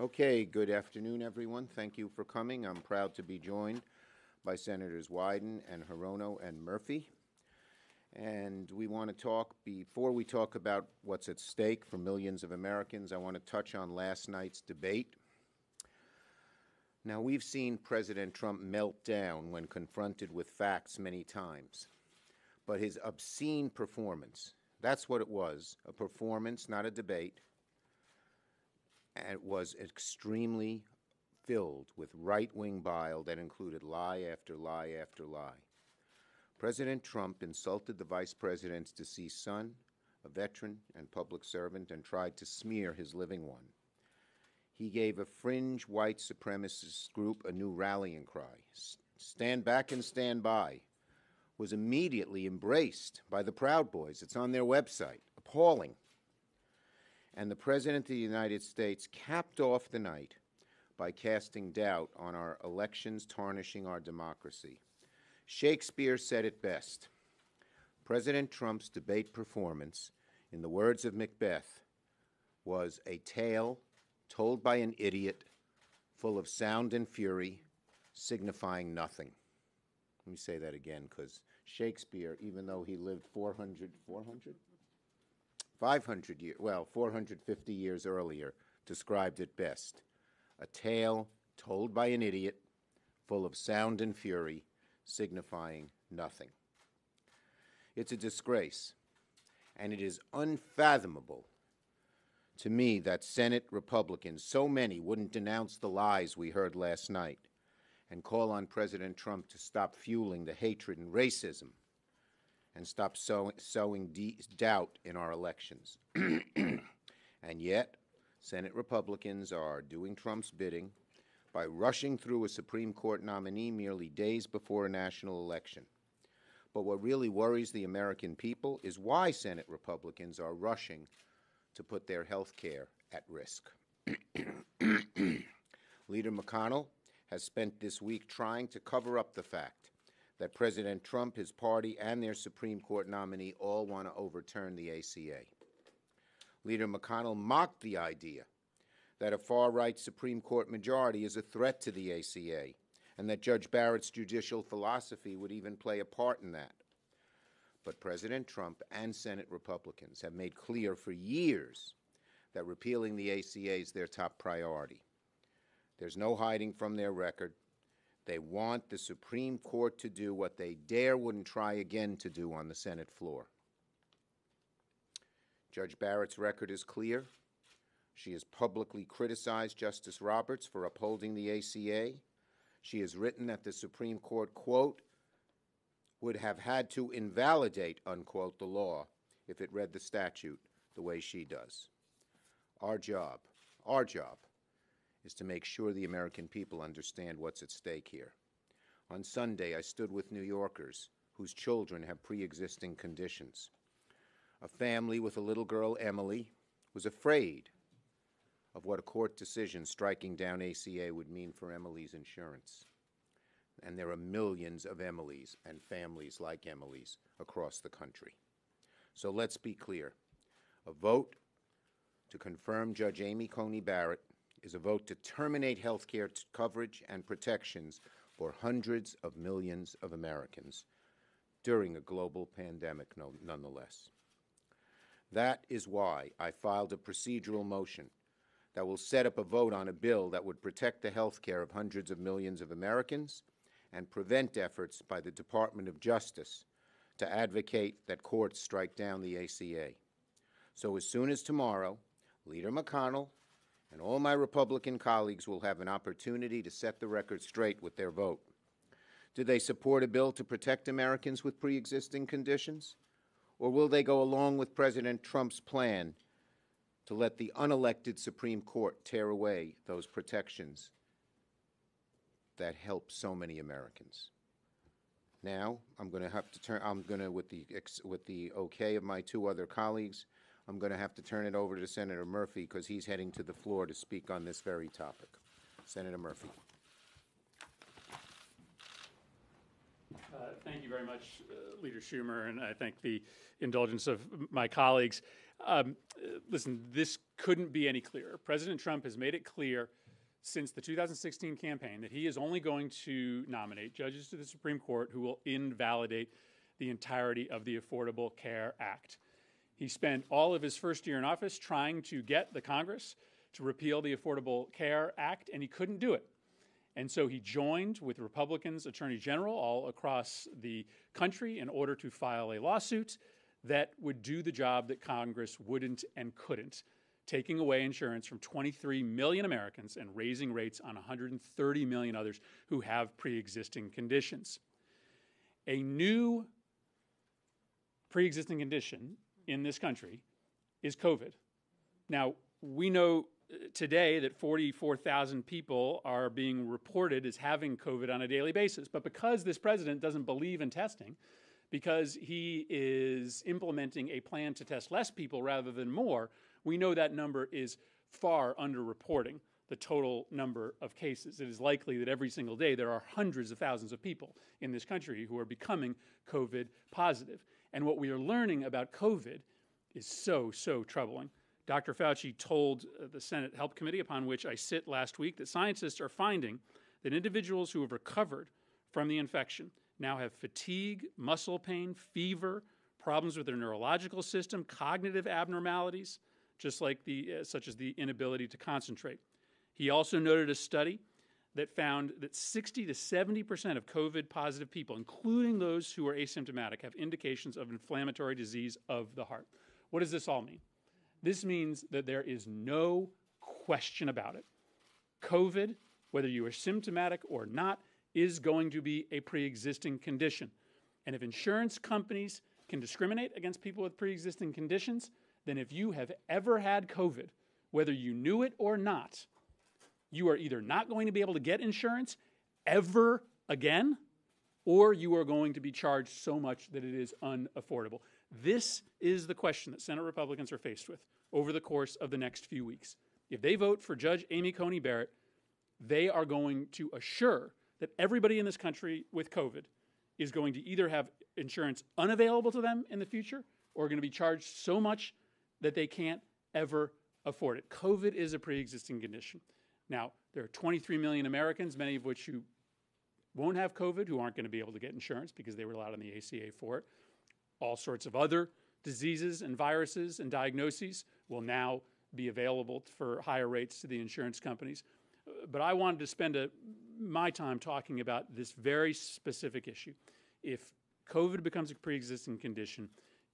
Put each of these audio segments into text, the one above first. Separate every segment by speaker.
Speaker 1: Okay, good afternoon, everyone. Thank you for coming. I'm proud to be joined by Senators Wyden and Hirono and Murphy. And we want to talk, before we talk about what's at stake for millions of Americans, I want to touch on last night's debate. Now, we've seen President Trump melt down when confronted with facts many times. But his obscene performance, that's what it was, a performance, not a debate, and it was extremely filled with right-wing bile that included lie after lie after lie. President Trump insulted the vice president's deceased son, a veteran and public servant, and tried to smear his living one. He gave a fringe white supremacist group a new rallying cry. Stand back and stand by was immediately embraced by the Proud Boys. It's on their website. Appalling. And the President of the United States capped off the night by casting doubt on our elections, tarnishing our democracy. Shakespeare said it best. President Trump's debate performance, in the words of Macbeth, was a tale told by an idiot, full of sound and fury, signifying nothing. Let me say that again, because Shakespeare, even though he lived 450 years earlier, described it best. A tale told by an idiot, full of sound and fury, signifying nothing. It's a disgrace, and it is unfathomable to me that Senate Republicans, so many, wouldn't denounce the lies we heard last night and call on President Trump to stop fueling the hatred and racism and stop sowing doubt in our elections. And yet, Senate Republicans are doing Trump's bidding by rushing through a Supreme Court nominee merely days before a national election. But what really worries the American people is why Senate Republicans are rushing to put their health care at risk. Leader McConnell has spent this week trying to cover up the fact that President Trump, his party, and their Supreme Court nominee all want to overturn the ACA. Leader McConnell mocked the idea that a far-right Supreme Court majority is a threat to the ACA, and that Judge Barrett's judicial philosophy would even play a part in that. But President Trump and Senate Republicans have made clear for years that repealing the ACA is their top priority. There's no hiding from their record. They want the Supreme Court to do what they wouldn't try again to do on the Senate floor. Judge Barrett's record is clear. She has publicly criticized Justice Roberts for upholding the ACA. She has written that the Supreme Court, quote, would have had to invalidate, unquote, the law if it read the statute the way she does. Our job is to make sure the American people understand what's at stake here. On Sunday, I stood with New Yorkers whose children have pre-existing conditions. A family with a little girl, Emily, was afraid of what a court decision striking down ACA would mean for Emily's insurance. And there are millions of Emilys and families like Emily's across the country. So let's be clear. A vote to confirm Judge Amy Coney Barrett is a vote to terminate health care coverage and protections for hundreds of millions of Americans during a global pandemic, nonetheless. That is why I filed a procedural motion that will set up a vote on a bill that would protect the health care of hundreds of millions of Americans and prevent efforts by the Department of Justice to advocate that courts strike down the ACA. So as soon as tomorrow, Leader McConnell and all my Republican colleagues will have an opportunity to set the record straight with their vote. Do they support a bill to protect Americans with pre-existing conditions? Or will they go along with President Trump's plan to let the unelected Supreme Court tear away those protections that help so many Americans? Now, with the okay of my two other colleagues, I'm going to have to turn it over to Senator Murphy because he's heading to the floor to speak on this very topic. Senator Murphy.
Speaker 2: Thank you very much, Leader Schumer, and I thank the indulgence of my colleagues. Listen, this couldn't be any clearer. President Trump has made it clear since the 2016 campaign that he is only going to nominate judges to the Supreme Court who will invalidate the entirety of the Affordable Care Act. He spent all of his first year in office trying to get the Congress to repeal the Affordable Care Act, and he couldn't do it. And so he joined with Republicans, Attorney General all across the country in order to file a lawsuit that would do the job that Congress wouldn't and couldn't, taking away insurance from 23 million Americans and raising rates on 130 million others who have pre-existing conditions. A new pre-existing condition in this country is COVID. Now, we know today that 44,000 people are being reported as having COVID on a daily basis. But because this president doesn't believe in testing, because he is implementing a plan to test less people rather than more, we know that number is far underreporting the total number of cases. It is likely that every single day there are hundreds of thousands of people in this country who are becoming COVID positive. And what we are learning about COVID is so troubling. Dr. Fauci told the Senate Health Committee, upon which I sit last week, that scientists are finding that individuals who have recovered from the infection now have fatigue, muscle pain, fever, problems with their neurological system, cognitive abnormalities, such as the inability to concentrate. He also noted a study that found that 60 to 70% of COVID-positive people, including those who are asymptomatic, have indications of inflammatory disease of the heart. What does this all mean? This means that there is no question about it. COVID, whether you are symptomatic or not, is going to be a pre-existing condition. And if insurance companies can discriminate against people with pre-existing conditions, then if you have ever had COVID, whether you knew it or not, you are either not going to be able to get insurance ever again, or you are going to be charged so much that it is unaffordable. This is the question that Senate Republicans are faced with over the course of the next few weeks. If they vote for Judge Amy Coney Barrett, they are going to assure that everybody in this country with COVID is going to either have insurance unavailable to them in the future or going to be charged so much that they can't ever afford it. COVID is a pre-existing condition. Now, there are 23 million Americans, many of which who won't have COVID, who aren't going to be able to get insurance because they were allowed on the ACA for it. All sorts of other diseases and viruses and diagnoses will now be available for higher rates to the insurance companies. But I wanted to spend my time talking about this very specific issue. If COVID becomes a pre-existing condition,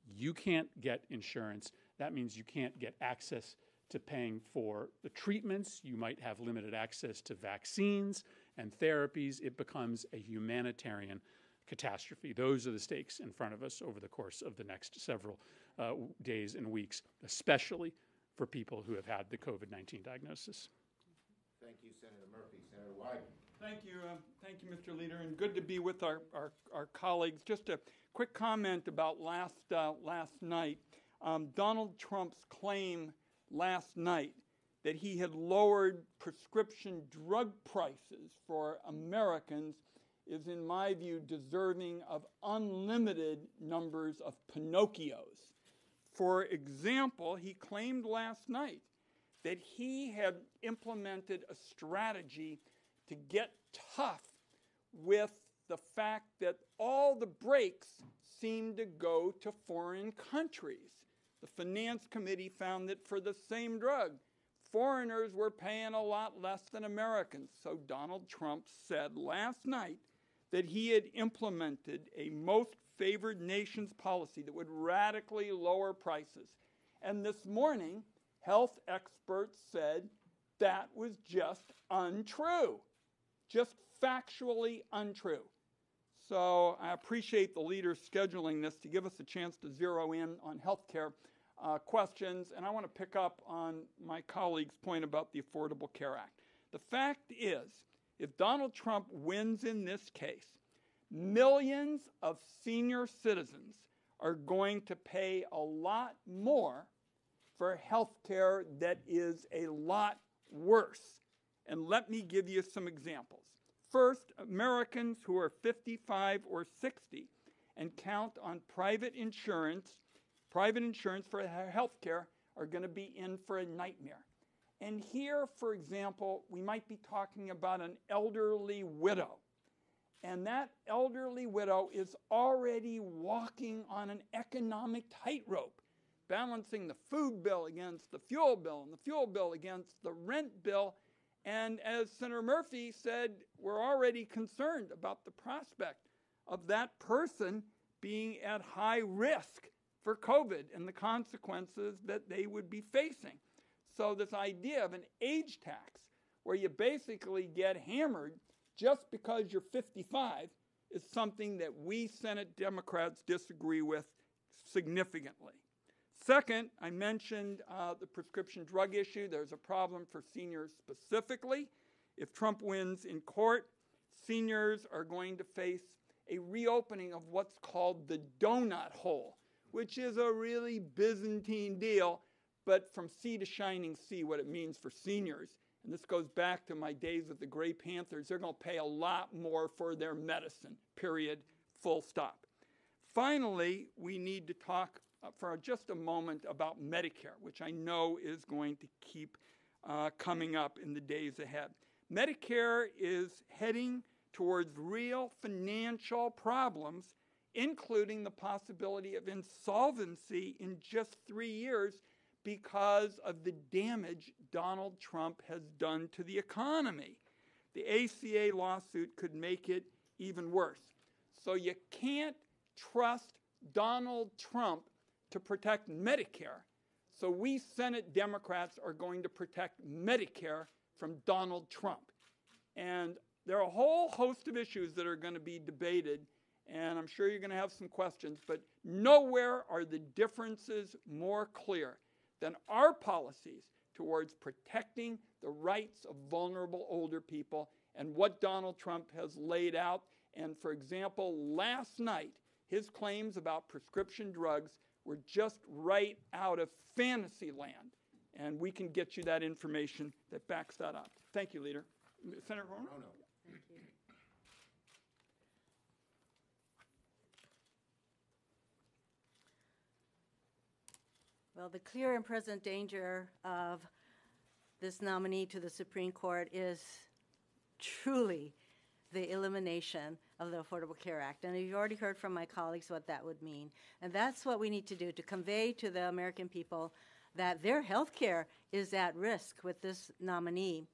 Speaker 2: you can't get insurance. That means you can't get access to paying for the treatments. You might have limited access to vaccines and therapies. It becomes a humanitarian catastrophe. Those are the stakes in front of us over the course of the next several days and weeks, especially for people who have had the COVID-19 diagnosis.
Speaker 1: Thank you, Senator Murphy. Senator Wyden.
Speaker 3: Thank you, Mr. Leader, and good to be with our colleagues. Just a quick comment about last night. Donald Trump's claim last night that he had lowered prescription drug prices for Americans is, in my view, deserving of unlimited numbers of Pinocchios. For example, he claimed last night that he had implemented a strategy to get tough with the fact that all the breaks seemed to go to foreign countries. The Finance Committee found that for the same drug, foreigners were paying a lot less than Americans. So Donald Trump said last night that he had implemented a most favored nations policy that would radically lower prices. And this morning, health experts said that was just untrue, just factually untrue. So I appreciate the leader scheduling this to give us a chance to zero in on health care questions, and I want to pick up on my colleague's point about the Affordable Care Act. The fact is, if Donald Trump wins in this case, millions of senior citizens are going to pay a lot more for health care that is a lot worse. And let me give you some examples. First, Americans who are 55 or 60 and count on private insurance for their health care are going to be in for a nightmare. And here, for example, we might be talking about an elderly widow. And that elderly widow is already walking on an economic tightrope, balancing the food bill against the fuel bill and the fuel bill against the rent bill. And as Senator Murphy said, we're already concerned about the prospect of that person being at high risk for COVID and the consequences that they would be facing. So this idea of an age tax where you basically get hammered just because you're 55 is something that we Senate Democrats disagree with significantly. Second, I mentioned the prescription drug issue. There's a problem for seniors specifically. If Trump wins in court, seniors are going to face a reopening of what's called the donut hole, which is a really Byzantine deal, but from sea to shining sea, what it means for seniors. And this goes back to my days with the Gray Panthers. They're going to pay a lot more for their medicine, period, full stop. Finally, we need to talk for just a moment about Medicare, which I know is going to keep coming up in the days ahead. Medicare is heading towards real financial problems, including the possibility of insolvency in just 3 years because of the damage Donald Trump has done to the economy. The ACA lawsuit could make it even worse. So you can't trust Donald Trump to protect Medicare. So we Senate Democrats are going to protect Medicare from Donald Trump. And there are a whole host of issues that are going to be debated, and I'm sure you're going to have some questions, but nowhere are the differences more clear than our policies towards protecting the rights of vulnerable older people and what Donald Trump has laid out. And for example, last night, his claims about prescription drugs were just right out of fantasy land. And we can get you that information that backs that up. Thank you, Leader. Senator Hirono?
Speaker 4: Thank you. Well, the clear and present danger of this nominee to the Supreme Court is truly the elimination of the Affordable Care Act. And you've already heard from my colleagues what that would mean. And that's what we need to do, to convey to the American people that their health care is at risk with this nominee.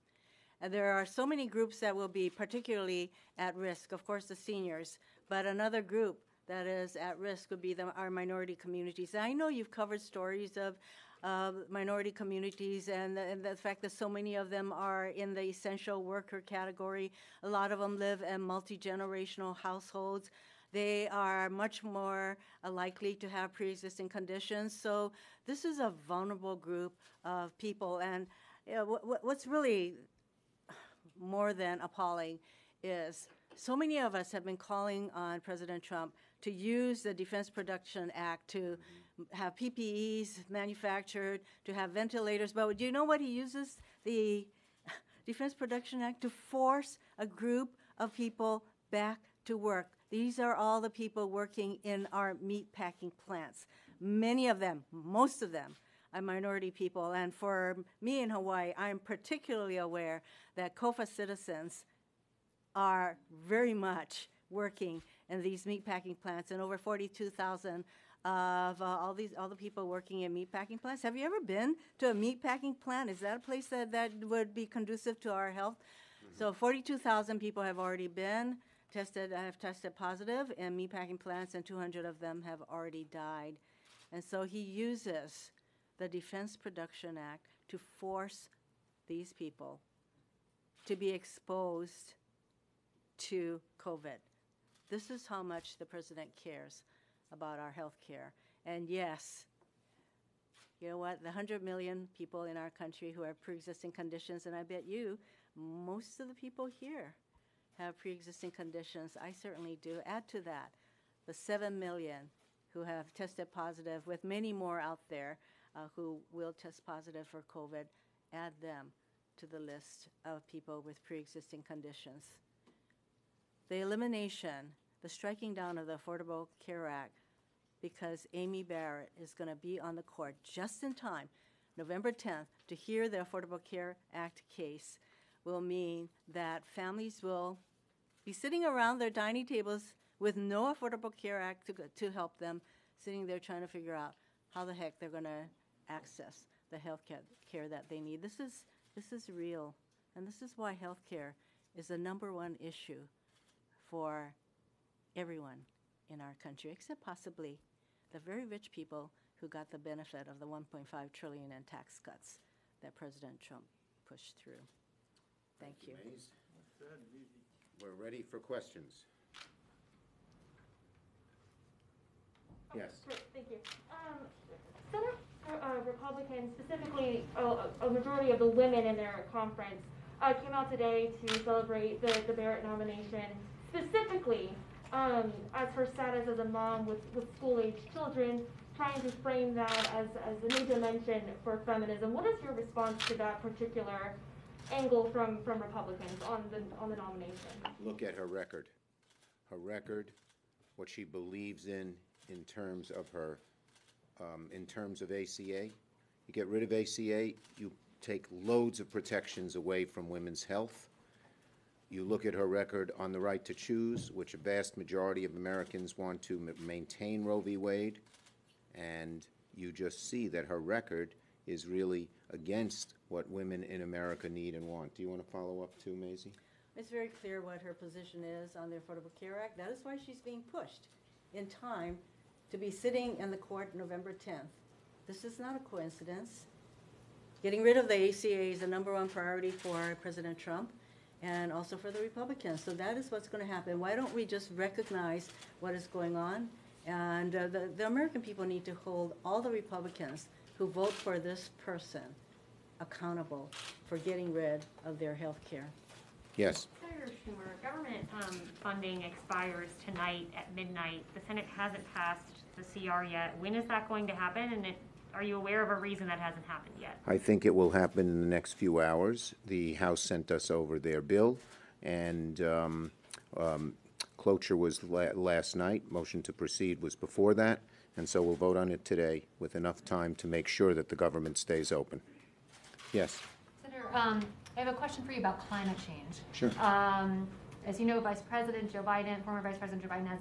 Speaker 4: And there are so many groups that will be particularly at risk, of course, the seniors, but another group that is at risk would be our minority communities. And I know you've covered stories of minority communities and the fact that so many of them are in the essential worker category. A lot of them live in multi-generational households. They are much more likely to have pre-existing conditions. So this is a vulnerable group of people. And what's really more than appalling is so many of us have been calling on President Trump to use the Defense Production Act to have PPEs manufactured, to have ventilators. But do you know what he uses the Defense Production Act to force a group of people back to work? These are all the people working in our meat packing plants. Many of them, most of them, are minority people. And for me in Hawaii, I'm particularly aware that COFA citizens are very much working in these meatpacking plants, and over 42,000 of all the people working in meatpacking plants. Have you ever been to a meatpacking plant? Is that a place that would be conducive to our health? Mm-hmm. So 42,000 people have already been tested, have tested positive in meatpacking plants, and 200 of them have already died. And so he uses the Defense Production Act to force these people to be exposed to COVID. This is how much the president cares about our health care. And yes, you know what? The 100 million people in our country who have pre-existing conditions, and I bet you, most of the people here have pre-existing conditions. I certainly do. Add to that the 7 million who have tested positive, with many more out there who will test positive for COVID. Add them to the list of people with pre-existing conditions. the elimination, the striking down of the Affordable Care Act, because Amy Barrett is going to be on the court just in time, November 10th, to hear the Affordable Care Act case, will mean that families will be sitting around their dining tables with no Affordable Care Act to help them, sitting there trying to figure out how the heck they're going to access the health care that they need. This is real, and this is why health care is the #1 issue for everyone in our country, except possibly the very rich people who got the benefit of the $1.5 trillion in tax cuts that President Trump pushed through. Thank you.
Speaker 1: Maze. We're ready for questions. Yes.
Speaker 5: Great, thank you. Senate Republicans, specifically a majority of the women in their conference, came out today to celebrate the Barrett nomination, specifically as her status as a mom with school-age children, trying to frame that as a new dimension for feminism. What is your response to that particular angle from Republicans on the nomination?
Speaker 1: Look at her record. Her record, what she believes in terms of her, in terms of ACA. You get rid of ACA, you take loads of protections away from women's health. You look at her record on the right to choose, which a vast majority of Americans want to maintain Roe v. Wade, and you just see that her record is really against what women in America need and want. Do you want to follow up too, Mazie?
Speaker 4: It's very clear what her position is on the Affordable Care Act. That is why she's being pushed in time to be sitting in the court November 10th. This is not a coincidence. Getting rid of the ACA is the #1 priority for President Trump and also for the Republicans. So that is what's going to happen. Why don't we just recognize what is going on? And the American people need to hold all the Republicans who vote for this person accountable for getting rid of their health care.
Speaker 1: Yes.
Speaker 5: Senator Schumer, government funding expires tonight at midnight. The Senate hasn't passed the CR yet. When is that going to happen? And are you aware of a reason that hasn't happened yet?
Speaker 1: I think it will happen in the next few hours. The House sent us over their bill, and cloture was last night. Motion to proceed was before that, and so we'll vote on it today with enough time to make sure that the government stays open. Yes.
Speaker 6: Senator, I have a question for you about climate change.
Speaker 1: Sure.
Speaker 6: As you know, former Vice President Joe Biden has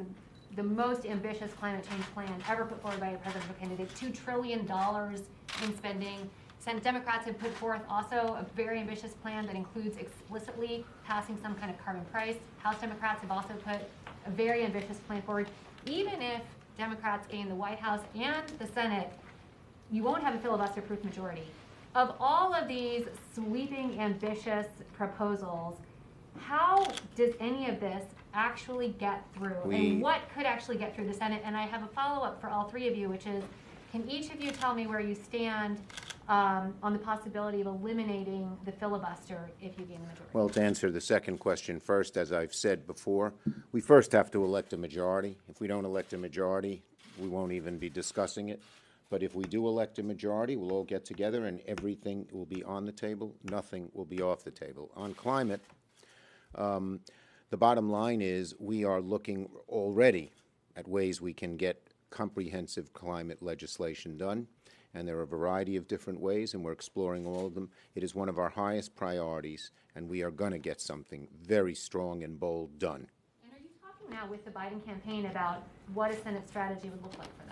Speaker 6: the most ambitious climate change plan ever put forward by a presidential candidate, $2 trillion in spending. Senate Democrats have put forth also a very ambitious plan that includes explicitly passing some kind of carbon price. House Democrats have also put a very ambitious plan forward. Even if Democrats gain the White House and the Senate, you won't have a filibuster-proof majority. Of all of these sweeping, ambitious proposals, how does any of this actually get through? And what could actually get through the Senate? And I have a follow-up for all three of you, which is, can each of you tell me where you stand on the possibility of eliminating the filibuster if you gain the majority?
Speaker 1: Well, to answer the second question first, as I've said before, we first have to elect a majority. If we don't elect a majority, we won't even be discussing it. But if we do elect a majority, we'll all get together and everything will be on the table. Nothing will be off the table. On climate, the bottom line is we are looking already at ways we can get comprehensive climate legislation done, and there are a variety of different ways, and we're exploring all of them. It is one of our highest priorities, and we are going to get something very strong and bold done.
Speaker 6: And are you talking now with the Biden campaign about what a Senate strategy would look like for that?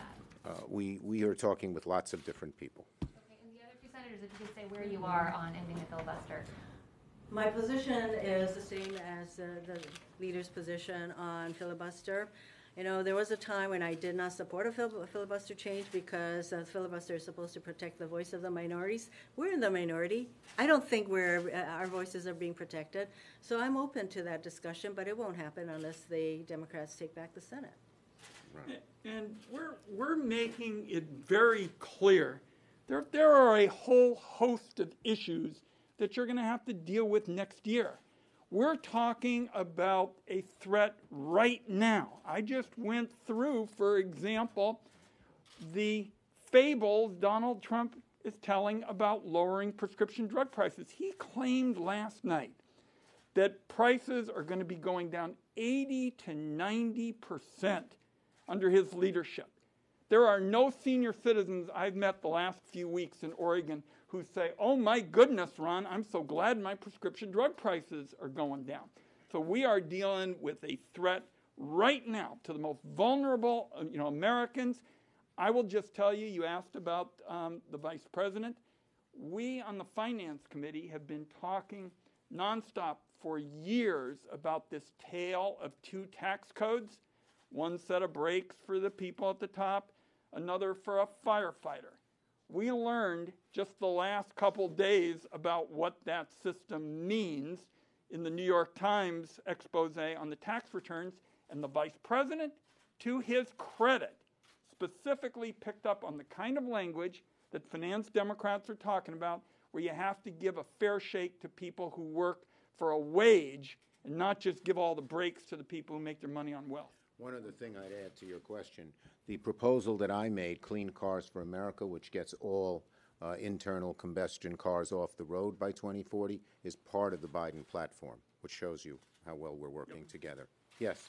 Speaker 1: We are talking with lots of different people.
Speaker 6: Okay, and the other two senators, if you could say where you are on ending the filibuster.
Speaker 4: My position is the same as the leader's position on filibuster. You know, there was a time when I did not support a filibuster change because the filibuster is supposed to protect the voice of the minorities. We're in the minority. I don't think our voices are being protected. So I'm open to that discussion, but it won't happen unless the Democrats take back the Senate.
Speaker 1: Right.
Speaker 3: And we're making it very clear. There are a whole host of issues that you're going to have to deal with next year. We're talking about a threat right now. I just went through, for example, the fables Donald Trump is telling about lowering prescription drug prices. He claimed last night that prices are going to be going down 80 to 90% under his leadership. There are no senior citizens I've met the last few weeks in Oregon who say, oh my goodness, Ron, I'm so glad my prescription drug prices are going down. So we are dealing with a threat right now to the most vulnerable Americans. I will just tell you, you asked about the vice president. We on the Finance Committee have been talking nonstop for years about this tale of two tax codes, one set of breaks for the people at the top, another for a firefighter. We learned just the last couple days about what that system means in the New York Times expose on the tax returns, and the vice president, to his credit, specifically picked up on the kind of language that finance Democrats are talking about, where you have to give a fair shake to people who work for a wage and not just give all the breaks to the people who make their money on wealth.
Speaker 1: One other thing I'd add to your question, the proposal that I made, Clean Cars for America, which gets all internal combustion cars off the road by 2040, is part of the Biden platform, which shows you how well we're working together. Yes?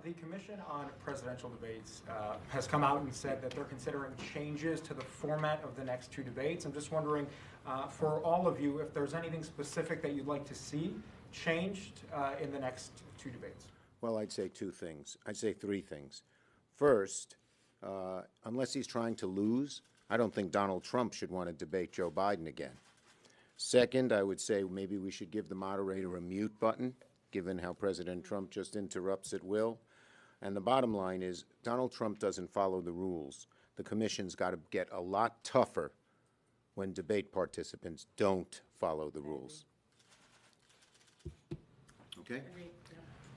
Speaker 7: The Commission on Presidential Debates has come out and said that they're considering changes to the format of the next two debates. I'm just wondering, for all of you, if there's anything specific that you'd like to see changed in the next two debates.
Speaker 1: Well, I'd say two things. I'd say three things. First, unless he's trying to lose, I don't think Donald Trump should want to debate Joe Biden again. Second, I would say maybe we should give the moderator a mute button, given how President Trump just interrupts at will. And the bottom line is Donald Trump doesn't follow the rules. The commission's got to get a lot tougher when debate participants don't follow the rules. Okay?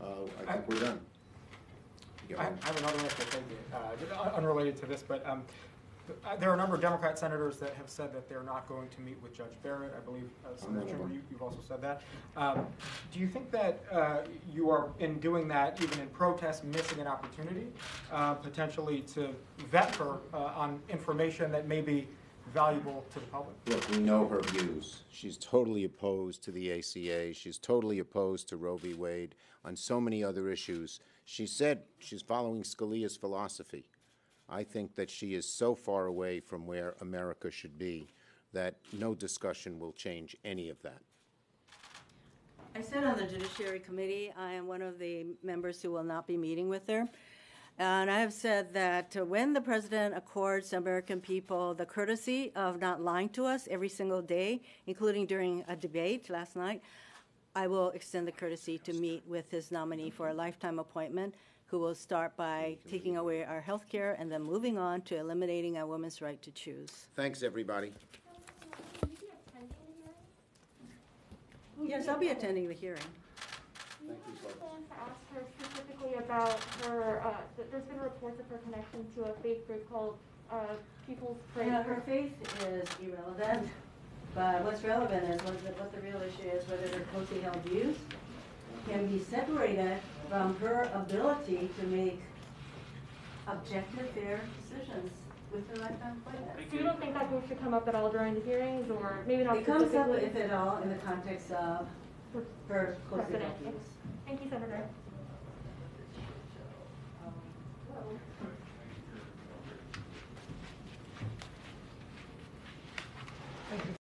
Speaker 1: I think we're done.
Speaker 7: I have another one, thank you. Unrelated to this, but there are a number of Democrat senators that have said that they're not going to meet with Judge Barrett. I believe, Senator Schumer, you've also said that. Do you think that you are, in doing that, even in protest, missing an opportunity potentially to vet her on information that may be valuable to the public?
Speaker 1: Look, we know her views. She's totally opposed to the ACA. She's totally opposed to Roe v. Wade on so many other issues. She said she's following Scalia's philosophy. I think that she is so far away from where America should be that no discussion will change any of that.
Speaker 4: I said on the Judiciary Committee, I am one of the members who will not be meeting with her. And I have said that when the president accords the American people the courtesy of not lying to us every single day, including during a debate last night, I will extend the courtesy to meet with his nominee for a lifetime appointment, who will start by taking away our health care and then moving on to eliminating a woman's right to choose.
Speaker 1: Thanks, everybody.
Speaker 4: Yes, I'll be attending the hearing.
Speaker 5: Thank you. I plan to ask her specifically about her, there's been reports of her connection to a faith group called People's Prayer.
Speaker 4: Yeah, her faith is irrelevant, but what's relevant is what the real issue is, whether her closely held views can be separated from her ability to make objective, fair decisions with her lifetime appointment.
Speaker 5: So you don't think that group should come up at all during the hearings, or maybe not?
Speaker 4: It comes up, if at all, in the context of her closely held views.
Speaker 5: Thank you, Senator.